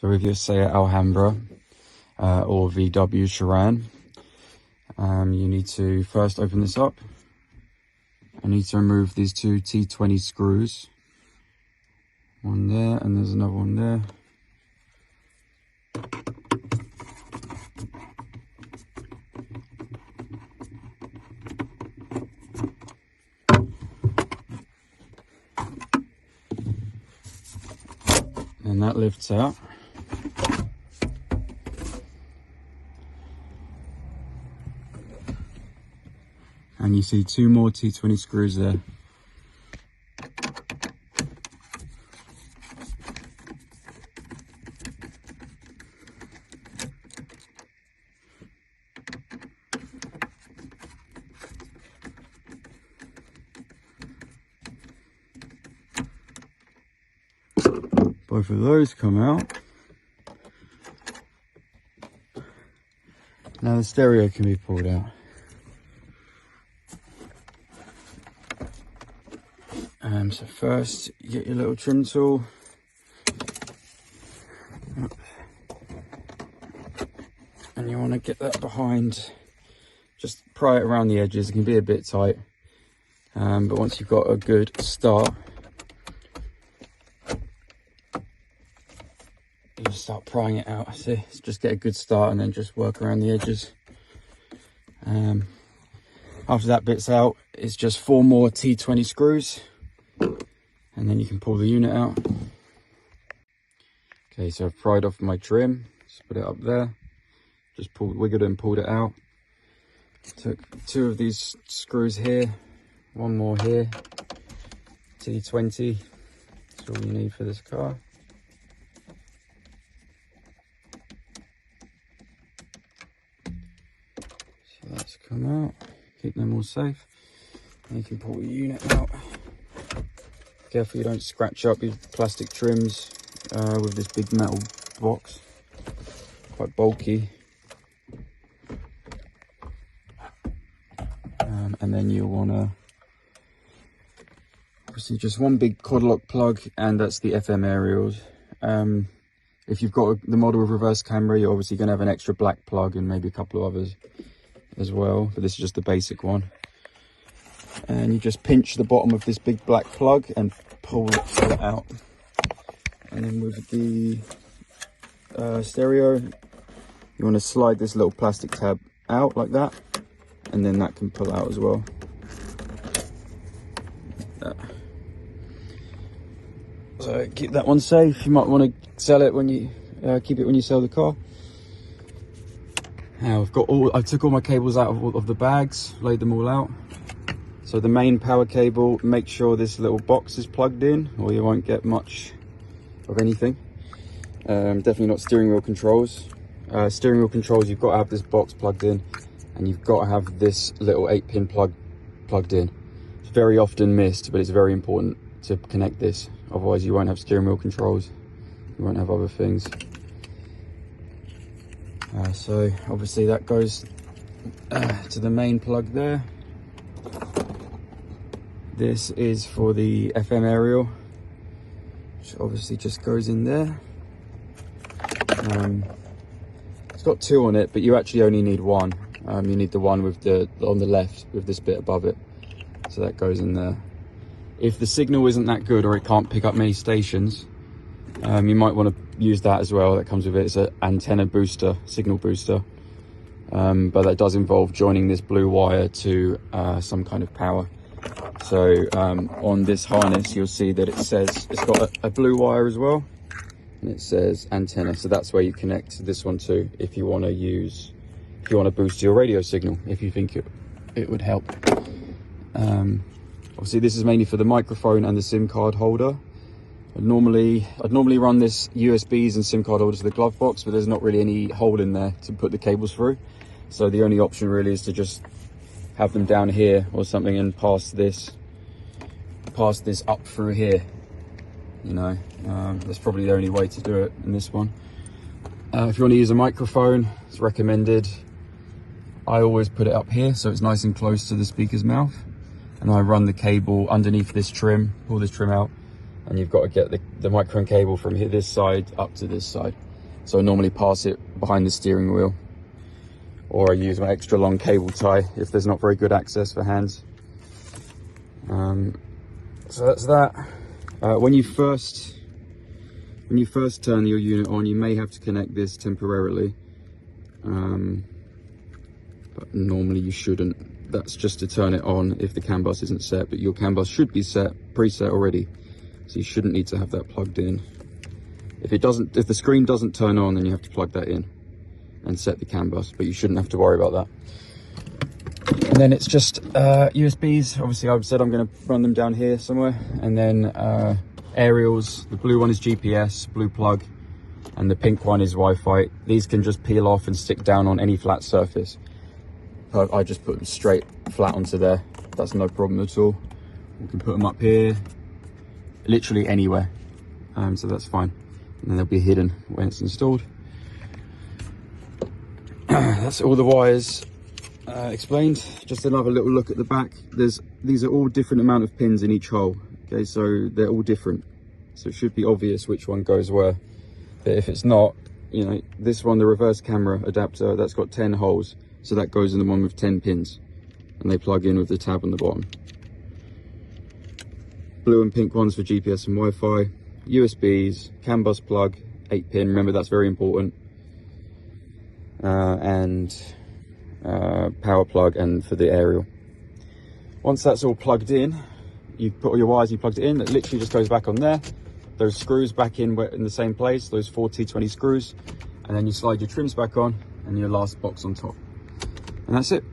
So with your Seat Alhambra or VW Sharan, you need to first open this up. I need to remove these two T20 screws. One there, and there's another one there. And that lifts out. And you see two more T20 screws there. Both of those come out. Now the stereo can be pulled out. So first you get your little trim tool. And you want to get that behind, just pry it around the edges. It can be a bit tight, but once you've got a good start, you just start prying it out. See, just get a good start and then just work around the edges. After that bit's out, it's just 4 more T20 screws, and then you can pull the unit out. Okay, so I've pried off my trim, just put it up there, just wiggled it and pulled it out. Took 2 of these screws here, 1 more here, T20, that's all you need for this car. So that's come out, keep them all safe. And you can pull the unit out. Careful you don't scratch up your plastic trims with this big metal box, quite bulky. And then you'll want to, obviously just one big quad lock plug, and that's the FM aerials. If you've got the model with reverse camera, you're obviously going to have an extra black plug and maybe a couple of others as well, but this is just the basic one. And you just pinch the bottom of this big black plug and pull it out. And then with the stereo, you want to slide this little plastic tab out like that, and then that can pull out as well. Like that. So keep that one safe. You might want to sell it when you keep it when you sell the car. Now I took all my cables out of the bags, laid them all out. So the main power cable, make sure this little box is plugged in, or you won't get much of anything. Definitely not steering wheel controls. Steering wheel controls, you've got to have this box plugged in, and you've got to have this little 8-pin plug plugged in. It's very often missed, but it's very important to connect this. Otherwise you won't have steering wheel controls. You won't have other things. So obviously that goes to the main plug there. This is for the FM aerial, which obviously just goes in there. It's got 2 on it, but you actually only need 1. You need the one with on the left with this bit above it. So that goes in there. If the signal isn't that good or it can't pick up many stations, you might want to use that as well. That comes with it. It's an antenna booster, signal booster. But that does involve joining this blue wire to some kind of power. So on this harness, you'll see that it says it's got a blue wire as well, and it says antenna. So that's where you connect this one to if you want to boost your radio signal, if you think it would help. Obviously this is mainly for the microphone and the SIM card holder. I'd normally run this USBs and SIM card holder to the glove box, but there's not really any hole in there to put the cables through. So the only option really is to just have them down here or something and pass this up through here. You know, that's probably the only way to do it in this one. If you want to use a microphone, it's recommended. I always put it up here so it's nice and close to the speaker's mouth, and I run the cable underneath this trim, pull this trim out, and you've got to get the microphone cable from here, this side up to this side. So I normally pass it behind the steering wheel, or I use my extra long cable tie if there's not very good access for hands. So that's that. When you first turn your unit on, you may have to connect this temporarily, but normally you shouldn't. That's just to turn it on if the CAN bus isn't set, but your CAN bus should be preset already, so you shouldn't need to have that plugged in. If the screen doesn't turn on, then you have to plug that in and set the CAN bus, but you shouldn't have to worry about that. And then it's just USBs. Obviously I've said I'm going to run them down here somewhere, and then aerials. The blue one is GPS, blue plug, and the pink one is Wi-Fi. These can just peel off and stick down on any flat surface. I just put them straight flat onto there. That's no problem at all. We can put them up here, literally anywhere, so that's fine. And then they'll be hidden when it's installed. That's all the wires explained. Just another little look at the back. These are all different amount of pins in each hole. Okay, so they're all different. So it should be obvious which one goes where. But if it's not, you know, this one, the reverse camera adapter, that's got 10 holes. So that goes in the one with 10 pins, and they plug in with the tab on the bottom. Blue and pink ones for GPS and Wi-Fi. USBs, CAN bus plug, 8 pin. Remember, that's very important. And power plug, and for the aerial. Once that's all plugged in, you put all your wires, you plugged it in, it literally just goes back on there. Those screws back in the same place, those 4 T20 screws, and then you slide your trims back on and your last box on top. And that's it.